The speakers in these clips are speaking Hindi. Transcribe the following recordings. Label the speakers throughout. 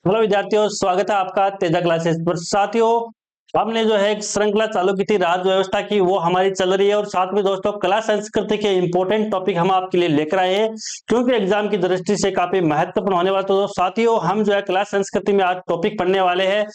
Speaker 1: हेलो विद्यार्थियों, स्वागत है आपका तेजा क्लासेस पर। साथियों, हमने जो है एक श्रृंखला चालू की थी राज्य व्यवस्था की, वो हमारी चल रही है। और साथ में दोस्तों कला संस्कृति के इंपॉर्टेंट टॉपिक हम आपके लिए लेकर आए हैं, क्योंकि एग्जाम की दृष्टि से काफी महत्वपूर्ण होने वाला। तो साथियों, हम जो है कला संस्कृति में आज टॉपिक पढ़ने वाले हैं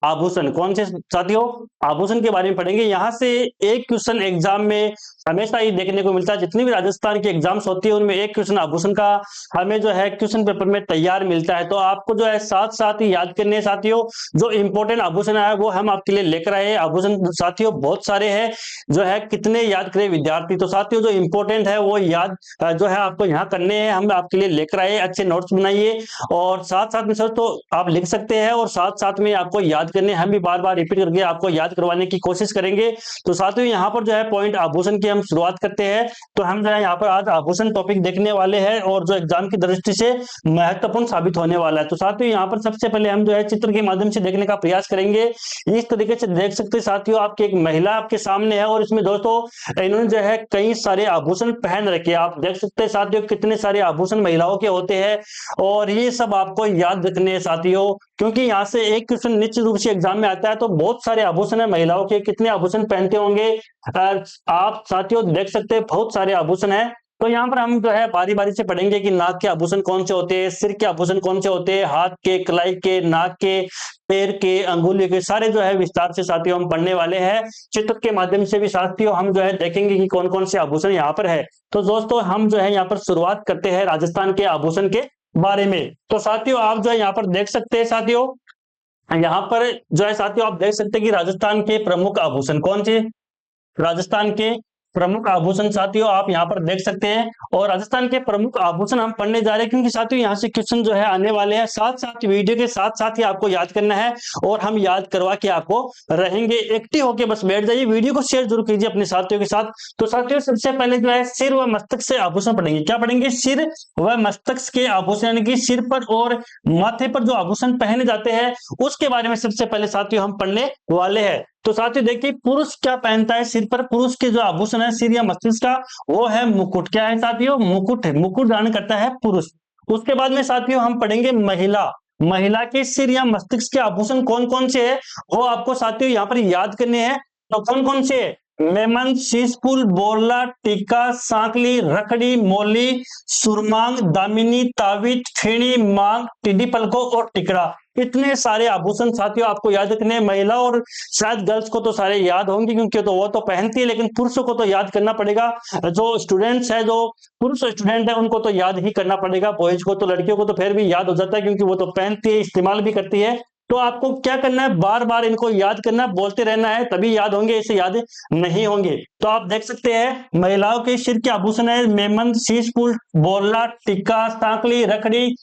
Speaker 1: आभूषण। कौन से साथियों? आभूषण के बारे में पढ़ेंगे। यहाँ से एक क्वेश्चन एग्जाम में हमेशा ही देखने को मिलता है। जितनी भी राजस्थान की एग्जाम्स होती है उनमें एक क्वेश्चन आभूषण का हमें जो है क्वेश्चन पेपर में तैयार मिलता है। तो आपको जो है साथ साथ ही याद करने साथियों, जो इंपॉर्टेंट आभूषण है वो हम आपके लिए लेकर आए हैं। आभूषण साथियों बहुत सारे हैं, जो है कितने याद करें विद्यार्थी। तो साथियों जो इंपॉर्टेंट है वो याद जो है आपको यहाँ करने हैं, हम आपके लिए लेकर आए। अच्छे नोट्स बनाइए और साथ साथ में सर तो आप लिख सकते हैं, और साथ साथ में आपको याद करने, हम भी बार बार रिपीट करके आपको याद करवाने की कोशिश करेंगे। तो साथियों यहाँ पर जो है पॉइंट आभूषण की हम शुरुआत करते हैं। तो हम जो है यहाँ पर आज आभूषण टॉपिक देखने वाले हैं, और जो एग्जाम की दृष्टि से महत्वपूर्ण साबित होने वाला है। तो साथियों यहाँ पर सबसे पहले हम जो है चित्र के माध्यम से देखने का प्रयास करेंगे। इस तरीके से देख सकते हैं साथियों, आपकी एक महिला आपके सामने है, और इसमें दोस्तों इन्होंने जो है कई सारे आभूषण पहन रखे हैं। आप देख सकते हैं साथियों कितने सारे आभूषण महिलाओं के होते हैं, और ये सब आपको याद रखने हैं साथियों, क्योंकि यहाँ से एक क्वेश्चन निश्चित रूप से एग्जाम में आता है। तो बहुत सारे आभूषण है महिलाओं के, कितने आभूषण पहनते होंगे आप साथियों देख सकते हैं, बहुत सारे आभूषण है। तो यहाँ पर हम जो है बारी बारी से पढ़ेंगे कि नाक के आभूषण कौन से होते हैं, सिर के आभूषण कौन से होते हैं, हाथ के, कलाई के, नाक के, पैर के, अंगुली के, सारे जो है विस्तार से साथियों हम पढ़ने वाले हैं। चित्र के माध्यम से भी साथियों हम जो है देखेंगे कि कौन कौन से आभूषण यहाँ पर है। तो दोस्तों हम जो है यहाँ पर शुरुआत करते हैं राजस्थान के आभूषण के बारे में। तो साथियों आप जो है यहाँ पर देख सकते हैं साथियों, यहाँ पर जो है साथियों आप देख सकते हैं कि राजस्थान के प्रमुख आभूषण कौन से, राजस्थान के प्रमुख आभूषण साथियों आप यहाँ पर देख सकते हैं। और राजस्थान के प्रमुख आभूषण हम पढ़ने जा रहे हैं, क्योंकि साथियों यहाँ से क्वेश्चन जो है आने वाले हैं। साथ साथ वीडियो के साथ साथ ही आपको याद करना है, और हम याद करवा के आपको रहेंगे। एक्टिव होके बस बैठ जाइए, वीडियो को शेयर जरूर कीजिए अपने साथियों के साथ। तो साथियों सबसे पहले जो है सिर व मस्तक से आभूषण पढ़ेंगे। क्या पढ़ेंगे? सिर व मस्तक के आभूषण, यानी कि सिर पर और माथे पर जो आभूषण पहने जाते हैं उसके बारे में सबसे पहले साथियों हम पढ़ने वाले हैं। तो साथियों देखिए पुरुष क्या पहनता है सिर पर। पुरुष के जो आभूषण है सिर या मस्तिष्क का, वो है मुकुट। क्या है साथियों? मुकुट है, मुकुट धारण करता है पुरुष। उसके बाद में साथियों हम पढ़ेंगे महिला। महिला के सिर या मस्तिष्क के आभूषण कौन कौन से है वो आपको साथियों यहाँ पर याद करने हैं। तो कौन कौन से है? मेमन, शीशपुल, बोरला, टीका, सांकली, रखड़ी, मोली, सुरमांग, दामिनी, तावित, फेणी, मांग, टिड्डी पलको और टिकड़ा। इतने सारे आभूषण साथियों आपको याद रखने हैं। महिला और शायद गर्ल्स को तो सारे याद होंगे, क्योंकि तो वो तो पहनती है, लेकिन पुरुषों को तो याद करना पड़ेगा। जो स्टूडेंट्स है, जो पुरुष स्टूडेंट है, उनको तो याद ही करना पड़ेगा। बॉयज को तो, लड़कियों को तो फिर भी याद हो जाता है, क्योंकि वो तो पहनती है, इस्तेमाल भी करती है। तो आपको क्या करना है? बार बार इनको याद करना, बोलते रहना है, तभी याद होंगे, ऐसे याद नहीं होंगे। तो आप देख सकते हैं महिलाओं के सिर के आभूषण है मेमन, शीशपुल, बोरला, टिक्का, सांकली, रखड़ी,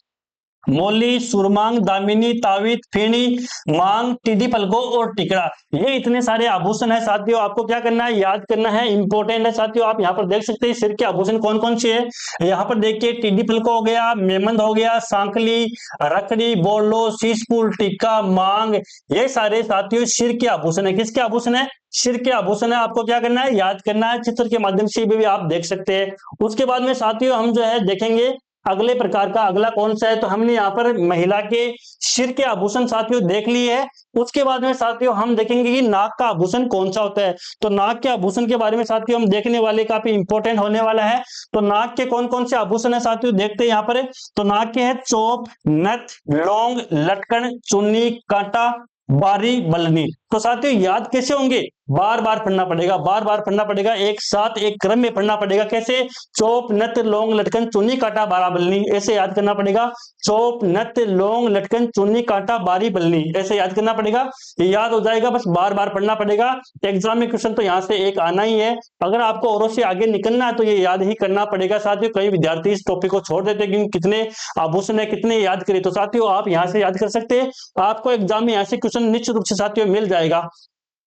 Speaker 1: मोली, सुरमांग, दामिनी, तावित, फेणी, मांग, टिड्डी पलको और टिकड़ा। ये इतने सारे आभूषण है साथियों, आपको क्या करना है? याद करना है, इंपॉर्टेंट है साथियों। आप यहाँ पर देख सकते हैं सिर के आभूषण कौन कौन से है। यहाँ पर देखिए टिड्डी पलको हो गया, मेमंद हो गया, सांकली, रखड़ी, बोलो, शीशपुल, टिक्का, मांग, ये सारे साथियों सिर के आभूषण है। किसके आभूषण है? सिर के आभूषण है। आपको क्या करना है? याद करना है। चित्र के माध्यम से भी आप देख सकते हैं। उसके बाद में साथियों हम जो है देखेंगे अगले प्रकार का, अगला कौन सा है। तो हमने यहाँ पर महिला के सिर के आभूषण साथियों देख लिए है। उसके बाद में साथियों हम देखेंगे कि नाक का आभूषण कौन सा होता है। तो नाक के आभूषण के बारे में साथियों हम देखने वाले, काफी इंपॉर्टेंट होने वाला है। तो नाक के कौन कौन से आभूषण है साथियों देखते हैं यहाँ पर। तो नाक के है चोप, नथ, लौंग, लटकन, चुन्नी, कांटा, बारी, बलनी। तो साथियों याद कैसे होंगे? बार बार पढ़ना पड़ेगा, बार बार पढ़ना पड़ेगा, एक साथ एक क्रम में पढ़ना पड़ेगा। कैसे? चोप, नत, लौंग, लटकन, चुन्नी, कांटा, बारा, बलनी, ऐसे याद करना पड़ेगा। चोप, नत, लौंग, लटकन, चुन्नी, कांटा, बारी, बलनी, ऐसे याद करना पड़ेगा। ये याद हो जाएगा, बस बार बार पढ़ना पड़ेगा। एग्जाम में क्वेश्चन तो यहाँ से एक आना ही है। अगर आपको औरों से आगे निकलना है तो ये याद ही करना पड़ेगा साथियों। कई विद्यार्थी इस टॉपिक को छोड़ देते हैं, क्योंकि कितने आभूषण है, कितने याद करें। तो साथियों आप यहाँ से याद कर सकते हैं, आपको एग्जाम में यहाँ से क्वेश्चन निश्चित रूप से साथियों मिल जाएगा।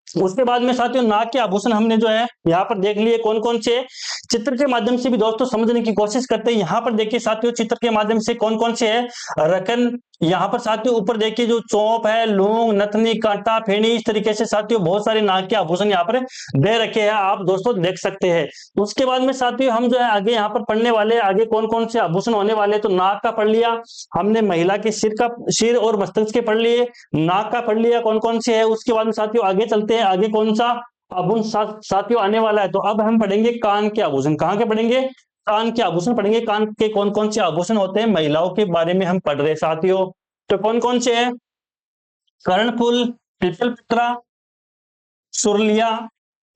Speaker 1: उसके बाद में साथियों नाक के आभूषण हमने जो है यहाँ पर देख लिए कौन कौन से। चित्र के माध्यम से भी दोस्तों समझने की कोशिश करते हैं। यहाँ पर देखिए साथियों चित्र के माध्यम से कौन कौन से है। रकन, यहाँ पर साथियों ऊपर देखिए जो चौप है, लूंग, नथनी, कांटा, फेनी, इस तरीके से साथियों बहुत सारे नाग के आभूषण यहाँ पर दे रखे हैं, आप दोस्तों देख सकते हैं। उसके बाद में साथियों हम जो है आगे यहाँ पर पढ़ने वाले, आगे कौन कौन से आभूषण होने वाले, तो नाग का पढ़ लिया हमने, महिला के सिर और मस्तक के पढ़ लिए, नाग का पढ़ लिया कौन कौन से है। उसके बाद में साथियों आगे चलते हैं, आगे कौन सा आभूषण साथियों आने वाला है, तो अब हम पढ़ेंगे कान के आभूषण। कहाँ के पढ़ेंगे? कान के आभूषण पढ़ेंगे। कान के कौन कौन से आभूषण होते हैं, महिलाओं के बारे में हम पढ़ रहे हैं साथियों। तो कौन कौन से हैं? कर्णफूल, पिपलपत्रा, सुरलिया,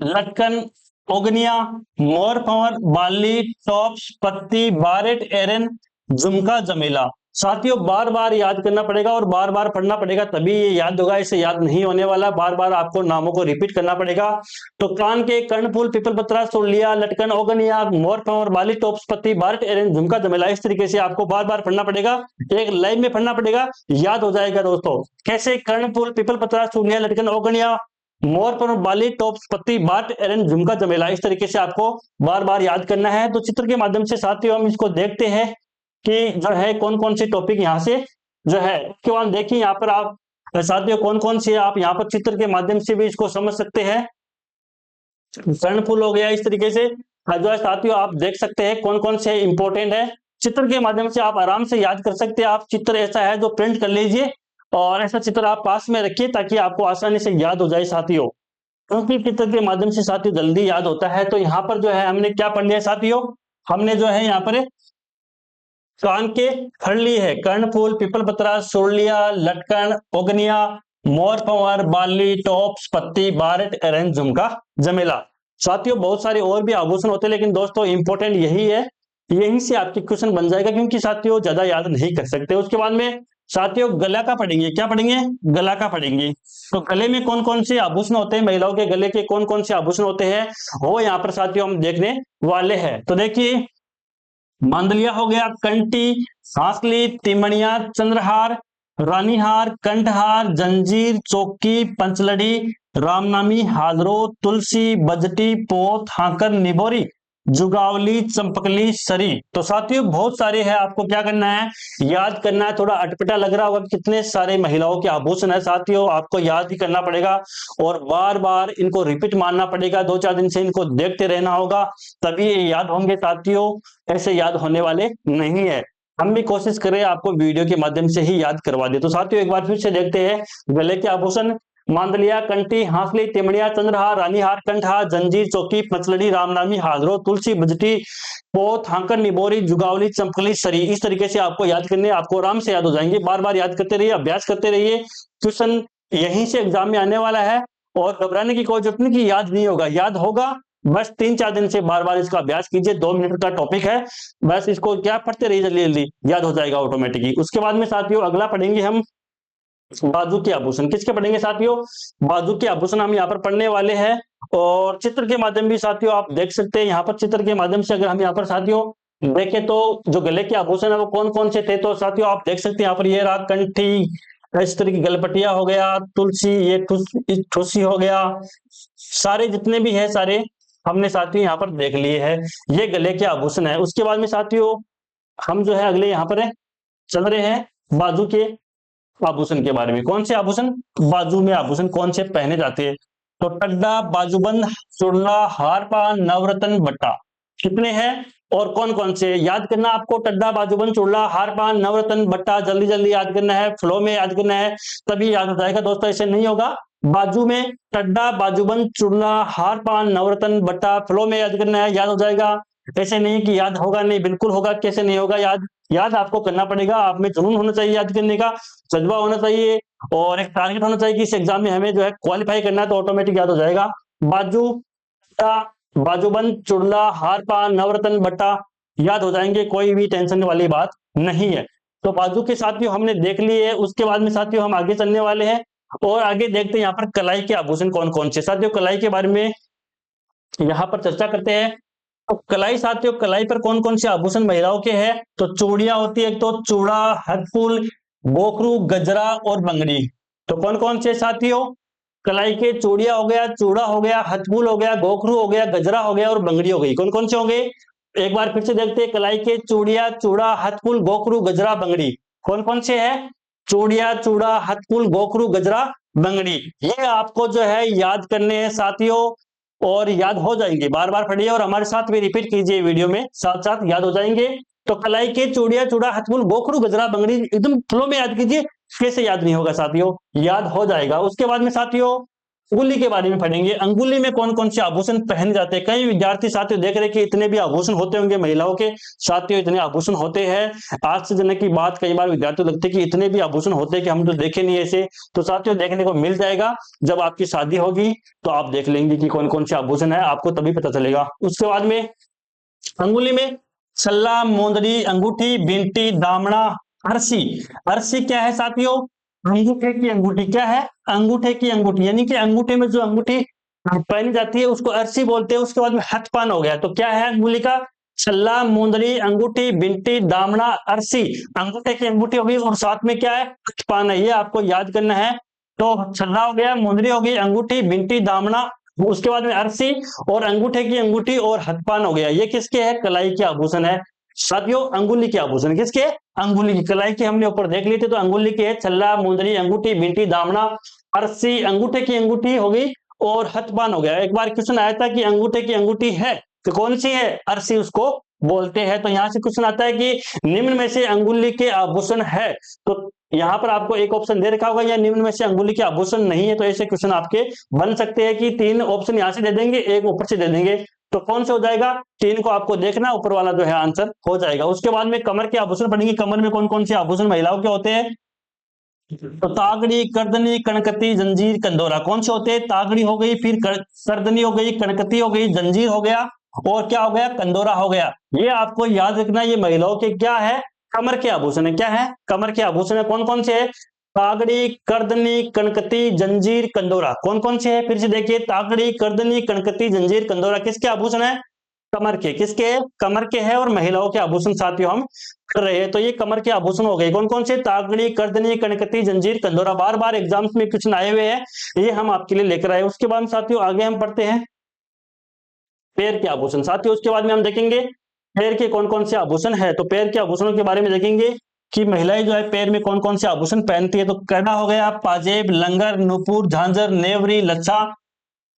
Speaker 1: लटकन, ओगनिया, मोर भंवर, बाली, टॉप्स, पत्ती, बारेट, एरन, झुमका, जमेला। साथियों बार बार याद करना पड़ेगा और बार बार पढ़ना पड़ेगा, तभी ये याद होगा, इसे याद नहीं होने वाला, बार बार आपको नामों को रिपीट करना पड़ेगा। तो कान के कर्णफूल, पिपलपत्रा, सुरलिया, लटकन, ओगनिया, मोर भंवर, बाली, टॉप्स, पत्ती, बारेट, एरन, झुमका, जमेला, इस तरीके से आपको बार बार पढ़ना पड़ेगा, एक लाइन में पढ़ना पड़ेगा, याद हो जाएगा दोस्तों। कैसे? कर्णफूल, पिपलपत्रा, सुरलिया, लटकन, ओगनिया, मोर पर बाली, टॉप्स, पत्ती, बाट, एरन, झुमका, जमेला, इस तरीके से आपको बार बार याद करना है। तो चित्र के माध्यम से साथियों हम इसको देखते हैं कि जो है कौन कौन से टॉपिक यहाँ से जो है, उसके बाद देखिए यहाँ पर आप साथियों कौन कौन से आप यहाँ पर चित्र के माध्यम से भी इसको समझ सकते हैं। कर्णफूल हो गया, इस तरीके से जो है साथियों आप देख सकते हैं कौन कौन से इंपॉर्टेंट है, चित्र के माध्यम से आप आराम से याद कर सकते हैं। आप चित्र ऐसा है जो प्रिंट कर लीजिए और ऐसा चित्र आप पास में रखिए ताकि आपको आसानी से याद हो जाए साथियों, क्योंकि चित्र के माध्यम से साथियों जल्दी याद होता है। तो यहाँ पर जो है हमने क्या पढ़ लिया साथियों, हमने जो है यहाँ पर कान के पढ़ लिए है, कर्णफूल, पिपलपत्रा, सुरलिया, लटकन, ओगनिया, मोर भंवर, बाली, टॉप्स, पत्ती, बारट, एरन, झुमका, जमेला। साथियों बहुत सारे और भी आभूषण होते हैं, लेकिन दोस्तों इंपॉर्टेंट यही है, यहीं से आपके क्वेश्चन बन जाएगा, क्योंकि साथियों ज्यादा याद नहीं कर सकते। उसके बाद में साथियों गला का पढ़ेंगे, क्या पढ़ेंगे? गला का पढ़ेंगे। तो गले में कौन कौन से आभूषण होते हैं, महिलाओं के गले के कौन कौन से आभूषण होते हैं, वो यहाँ पर साथियों हम देखने वाले हैं। तो देखिए मांदलिया हो गया, कंठी, हासली, तिमणिया, चंद्रहार, रानीहार, कंठहार, जंजीर, चौकी, पंचलड़ी, रामनामी, हादरो, तुलसी, बजटी, पोत, हाकर, निबोरी, जुगावली, चंपकली, सरी। तो साथियों बहुत सारे हैं, आपको क्या करना है? याद करना है। थोड़ा अटपटा लग रहा होगा कितने सारे महिलाओं के आभूषण है साथियों, आपको याद ही करना पड़ेगा और बार बार इनको रिपीट मारना पड़ेगा, 2-4 दिन से इनको देखते रहना होगा, तभी ये याद होंगे साथियों, ऐसे याद होने वाले नहीं है। हम भी कोशिश करें आपको वीडियो के माध्यम से ही याद करवा दे। तो साथियों एक बार फिर से देखते हैं गले के आभूषण, मांदलिया, कंठी, हासली, तिमड़िया, चंद्रहार, रानीहार, कंठहार, जंजीर, चौकी, पचलड़ी, रामनामी, हादरो, तुलसी, बजटी, पोत, हांकर, निबोरी, जुगावली, चंपकली, सरी। इस तरीके से आपको याद करने, आपको आराम से याद हो जाएंगे। बार बार याद करते रहिए, अभ्यास करते रहिए, क्वेश्चन यहीं से एग्जाम में आने वाला है और घबराने की कोई जरूरत नहीं कि याद नहीं होगा, याद होगा। बस 3-4 दिन से बार बार इसका अभ्यास कीजिए, 2 मिनट का टॉपिक है, बस इसको क्या पढ़ते रहिए, जल्दी जल्दी याद हो जाएगा ऑटोमेटिकली। उसके बाद में साथियों अगला पढ़ेंगे हम बाजू के आभूषण। किसके पढ़ेंगे साथियों? बाजू के आभूषण हम यहाँ पर पढ़ने वाले हैं और चित्र के माध्यम भी साथियों आप देख सकते हैं। यहाँ पर चित्र के माध्यम से अगर हम यहाँ पर साथियों देखें तो जो गले के आभूषण है वो कौन कौन से थे, तो साथियों आप देख सकते हैं यहाँ पर ये राग, कंठी, इस तरह की गलपटिया हो गया, तुलसी, ये ठुसी हो गया, सारे जितने भी है सारे हमने साथियों यहाँ पर देख लिए हैं, ये गले के आभूषण है। उसके बाद में साथियों हम जो है अगले यहाँ पर चल रहे हैं बाजू के आभूषण के बारे में। कौन से आभूषण? बाजू में आभूषण कौन से पहने जाते हैं, तो टड्डा, बाजूबंद, चूड़ला, हारपा, नवरत्न, बट्टा। कितने हैं और कौन कौन से याद करना आपको? टड्डा, बाजूबंद, चूड़ला, हारपा, नवरत्न, बट्टा, जल्दी जल्दी याद करना है, फ्लो में याद करना है, तभी याद हो जाएगा दोस्तों, ऐसे नहीं होगा। बाजू में टड्डा, बाजूबंद, चूड़ला, हारपा, नवरत्न, बट्टा, फ्लो में याद करना है, याद हो जाएगा। ऐसे नहीं कि याद होगा नहीं, बिल्कुल होगा, कैसे नहीं होगा याद, याद आपको करना पड़ेगा। आप में जुनून होना चाहिए, याद करने का जज्बा होना चाहिए और एक टारगेट होना चाहिए कि इस एग्जाम में हमें जो है क्वालिफाई करना है, तो ऑटोमेटिक याद हो जाएगा। बाजू, बाजूबंद, चुड़ला, हारपा, नवरत्न, बट्टा याद हो जाएंगे, कोई भी टेंशन वाली बात नहीं है। तो बाजू के साथियों हमने देख लिए है। उसके बाद में साथियों हम आगे चलने वाले हैं और आगे देखते हैं यहाँ पर कलाई के आभूषण कौन कौन से। साथियों कलाई के बारे में यहाँ पर चर्चा करते हैं। तो कलाई साथियों, कलाई पर कौन कौन से आभूषण महिलाओं के हैं, तो चूड़ियां होती है, एक तो चूड़ा, हथफूल, गोखरू, गजरा और बंगड़ी। तो कौन कौन से साथियों? कलाई के चूड़िया हो गया, चूड़ा हो गया, हथफूल हो गया, गोखरू हो गया, गजरा हो गया और बंगड़ी हो गई। कौन कौन से होंगे? एक बार फिर से देखते हैं, कलाई के चूड़िया, चूड़ा, हथफूल, गोखरू, गजरा, बंगड़ी कौन कौन से है? चूड़िया, चूड़ा, हथकुल, गोखरू, गजरा, बंगड़ी। ये आपको जो है याद करने हैं साथियों, और याद हो जाएंगे। बार बार पढ़िए और हमारे साथ भी रिपीट कीजिए वीडियो में, साथ साथ याद हो जाएंगे। तो कलाई के चूड़िया, चूड़ा, हथकुल, गोखरू, गजरा, बंगड़ी एकदम फ्लो में याद कीजिए, कैसे याद नहीं होगा साथियों, याद हो जाएगा। उसके बाद में साथियों अंगुली के बारे में पढ़ेंगे। अंगुली में कौन कौन से आभूषण पहने जाते हैं। कई विद्यार्थी साथियों देख रहे हैं कि इतने भी आभूषण होते होंगे महिलाओं के, साथियों इतने आभूषण होते हैं। आश्चर्यजनक की बात, कई बार विद्यार्थी लगते हैं कि इतने भी आभूषण होते हैं कि हम तो देखे नहीं ऐसे। तो साथियों देखने को मिल जाएगा, जब आपकी शादी होगी तो आप देख लेंगे कि कौन कौन से आभूषण है, आपको तभी पता चलेगा। उसके बाद में अंगुली में छल्ला, मोंदड़ी, अंगूठी, बिंटी, दामड़ा, अरसी। अरसी क्या है साथियों, अंगूठे की अंगूठी। क्या है, अंगूठे की अंगूठी, यानी कि अंगूठे में जो अंगूठी पहनी जाती है उसको अरसी बोलते हैं। उसके बाद में हथपान हो गया। तो क्या है अंगुली का, छल्ला, मुंदरी, अंगूठी, बिंटी, दामड़ा, अरसी। अंगूठे की अंगूठी होगी और साथ में क्या है, हथपान है। ये आपको याद करना है। तो छल्ला हो गया, मुंदरी होगी, अंगूठी, बिंटी, दामड़ा, उसके बाद में अरसी, और अंगूठे की अंगूठी और हथपान हो गया। ये किसके है, कलाई के आभूषण है साथियों। अंगुली के आभूषण किसके, अंगुली की। कलाई की हमने ऊपर देख ली थी, तो अंगुली के है छल्ला, मुंदरी, अंगूठी, बिंटी, दामड़ा, अरसी। अंगूठे की अंगूठी होगी और हथबान हो गया। एक बार क्वेश्चन आया था कि अंगूठे की अंगूठी है तो कौन सी है, अरसी उसको बोलते हैं। तो यहां से क्वेश्चन आता है कि निम्न में से अंगुली के आभूषण है, तो यहां पर आपको एक ऑप्शन दे रखा होगा या निम्न में से अंगुली के आभूषण नहीं है। तो ऐसे क्वेश्चन आपके बन सकते हैं कि तीन ऑप्शन यहां से दे देंगे, एक ऊपर से दे देंगे। तो कौन से हो जाएगा, तीन को आपको देखना, ऊपर वाला जो है आंसर हो जाएगा। उसके बाद में कमर के आभूषण पढ़ेंगे। कमर में कौन कौन से आभूषण महिलाओं के होते हैं। तो तागड़ी, करदनी, कनकती, जंजीर, कंदोरा। कौन से होते हैं, तागड़ी हो गई, फिर करदनी हो गई, कनकती हो गई, जंजीर हो गया, और क्या हो गया, कंदोरा हो गया। ये आपको याद रखना, ये महिलाओं के क्या है, कमर के आभूषण है। क्या है, कमर के आभूषण है। कौन कौन से है, तागड़ी, करदनी, कनकती, जंजीर, कंदोरा। कौन कौन से है, फिर से देखिए, तागड़ी, करदनी, कनकती, जंजीर, कंदोरा किसके आभूषण है, कमर के। किसके, कमर के है। और महिलाओं के आभूषण साथियों हम कर रहे हैं। तो ये कमर के आभूषण हो गए। कौन कौन से, तागड़ी, करदनी, कनकती, जंजीर, कंदोरा। बार बार एग्जाम्स में क्वेश्चन आए हुए हैं, ये हम आपके लिए लेकर आए। उसके बाद साथियों आगे हम पढ़ते हैं पैर के आभूषण। साथियों उसके बाद में हम देखेंगे पैर के कौन कौन से आभूषण है। तो पैर के आभूषणों के बारे में देखेंगे कि महिलाएं जो है पैर में कौन कौन से आभूषण पहनती है। तो कड़ा हो गया, पाजेब, लंगर, नुपुर, झांझर, नेवरी, लच्छा,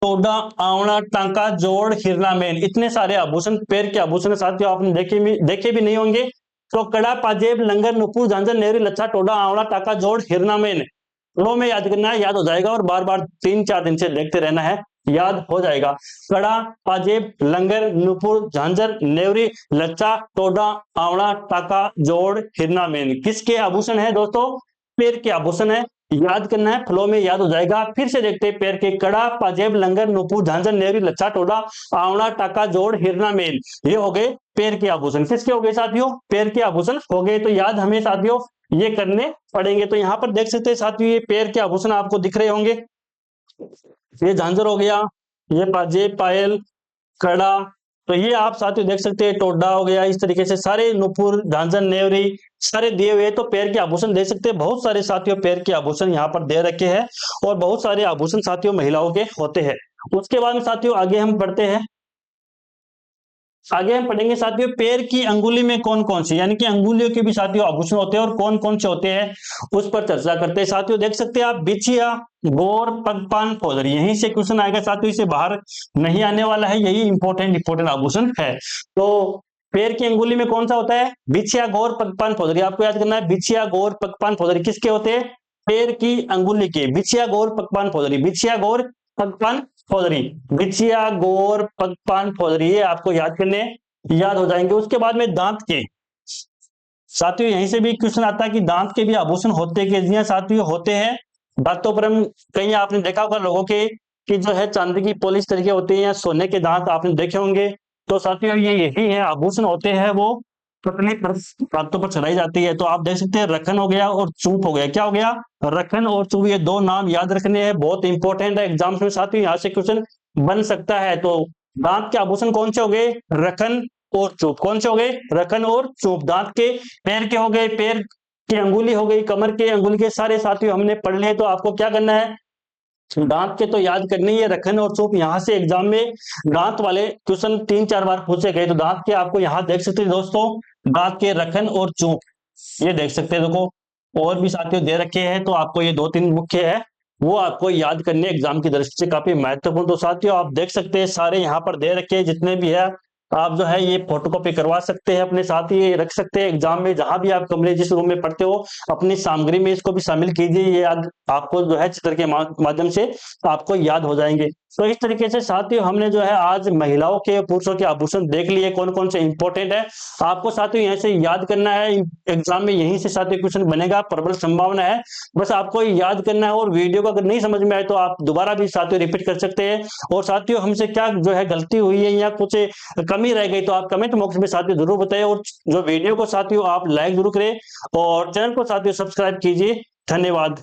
Speaker 1: टोडा, आवड़ा, टांका, जोड़, हिरना, मेन। इतने सारे आभूषण पैर के आभूषण साथियों आपने देखे भी नहीं होंगे। तो कड़ा, पाजेब, लंगर, नुपुर, झांझर, नेवरी, लच्छा, टोडा, आवड़ा, टांका, जोड़, हिरना, मेन। लो में याद करना है, याद हो जाएगा। और बार बार 3-4 दिन से देखते रहना है, याद हो जाएगा। कड़ा, पाजेब, लंगर, नुपुर, झांझर, नेवरी, लच्छा, टोडा, आवड़ा, टाका, जोड़, हिरना, मेन। किसके आभूषण है दोस्तों, पैर के आभूषण है। याद करना है, फ्लो में याद हो जाएगा। फिर से देखते हैं पैर के, कड़ा, पाजेब, लंगर, नुपुर, झांझर, नेवरी, लच्छा, टोडा, आवड़ा, टाका, जोड़, हिरना, मेन। ये हो गए पैर के आभूषण। किसके हो गए साथियों, पैर के आभूषण हो गए। तो याद हमें साथियों ये करने पड़ेंगे। तो यहाँ पर देख सकते हैं साथियों, ये पैर के आभूषण आपको दिख रहे होंगे। ये झांझर हो गया, ये पाजेब, पायल, कड़ा। तो ये आप साथियों देख सकते हैं, टोडा हो गया। इस तरीके से सारे नुपुर, झांझर, नेवरी सारे दिए हुए। तो पैर के आभूषण देख सकते हैं, बहुत सारे साथियों पैर के आभूषण यहाँ पर दे रखे हैं। और बहुत सारे आभूषण साथियों महिलाओं के होते हैं। उसके बाद में साथियों आगे हम पढ़ते हैं, आगे हम पढ़ेंगे साथियों पैर की अंगुली में कौन कौन सी, यानी कि अंगुलियों के भी साथियों आभूषण होते हैं और कौन कौन से होते हैं उस पर चर्चा करते हैं। साथियों देख सकते हैं आप, बिछिया, गौर, पगपान, फौजरी। यहीं से क्वेश्चन आएगा साथियों, इसे बाहर नहीं आने वाला है। यही इंपॉर्टेंट आभूषण है। तो पैर की अंगुली में कौन सा होता है, बिछिया, गौर, पगपान, फौजरी। आपको याद करना है, बिछिया, गौर, पगपान, फौजरी किसके होते हैं, पैर की अंगुली के। बिछिया, गौर, पगपान, फौजरी। बिछिया, गौर, पगपान, फौजरी। बिछिया, गौर, पगपान, फौजरी। ये आपको याद करने, याद हो जाएंगे। उसके बाद में दांत के साथियों, यहीं से भी क्वेश्चन आता है कि दांत के भी आभूषण होते के जी साथियों होते हैं। दांतों पर हम, कहीं आपने देखा होगा लोगों के कि जो है चांदी की पॉलिश तरीके होते हैं या सोने के दांत आपने देखे होंगे। तो साथियों ये यही है, आभूषण होते हैं वो पतले दांतों पर चढ़ाई जाती है। तो आप देख सकते हैं रखन हो गया और चूप हो गया। क्या हो गया, रखन और चूप। ये दो नाम याद रखने हैं, बहुत इंपॉर्टेंट है एग्जाम्स में साथियों, यहाँ से क्वेश्चन बन सकता है। तो दांत के आभूषण कौन से हो गए, रखन और चूप। कौन से हो गए, रखन और चूप दांत के। पैर के हो गए, पैर की अंगुली हो गई, कमर के अंगुली के सारे साथियों हमने पढ़ लिए। तो आपको क्या करना है, दांत के तो याद करनी है, रखन और चूप। यहां से एग्जाम में दांत वाले क्वेश्चन 3-4 बार पूछे गए। तो दांत के आपको यहां देख सकते हैं दोस्तों, दांत के रखन और चूप, ये देख सकते हैं। देखो और भी साथियों दे रखे हैं, तो आपको ये 2-3 मुख्य है वो आपको याद करने एग्जाम की दृष्टि से काफी महत्वपूर्ण। तो साथियों आप देख सकते हैं सारे यहाँ पर दे रखे हैं जितने भी है, आप जो है ये फोटोकॉपी करवा सकते हैं, अपने साथ ही रख सकते हैं। एग्जाम में जहां भी आप कमरे जिस रूम में पढ़ते हो अपनी सामग्री में इसको भी शामिल कीजिए, ये आपको जो है चित्र के माध्यम से आपको याद हो जाएंगे। तो इस तरीके से साथियों हमने जो है आज महिलाओं के पुरुषों के आभूषण देख लिए कौन कौन से इंपॉर्टेंट है। आपको साथियों यहाँ से याद करना है, एग्जाम में यहीं से साथियों क्वेश्चन बनेगा, प्रबल संभावना है। बस आपको याद करना है, और वीडियो को अगर नहीं समझ में आए तो आप दोबारा भी साथियों रिपीट कर सकते हैं। और साथियों हमसे क्या जो है गलती हुई है या कुछ कमी रह गई तो आप कमेंट बॉक्स में साथियों जरूर बताएं, और जो वीडियो को साथियों आप लाइक जरूर करें और चैनल को साथियों सब्सक्राइब कीजिए। धन्यवाद।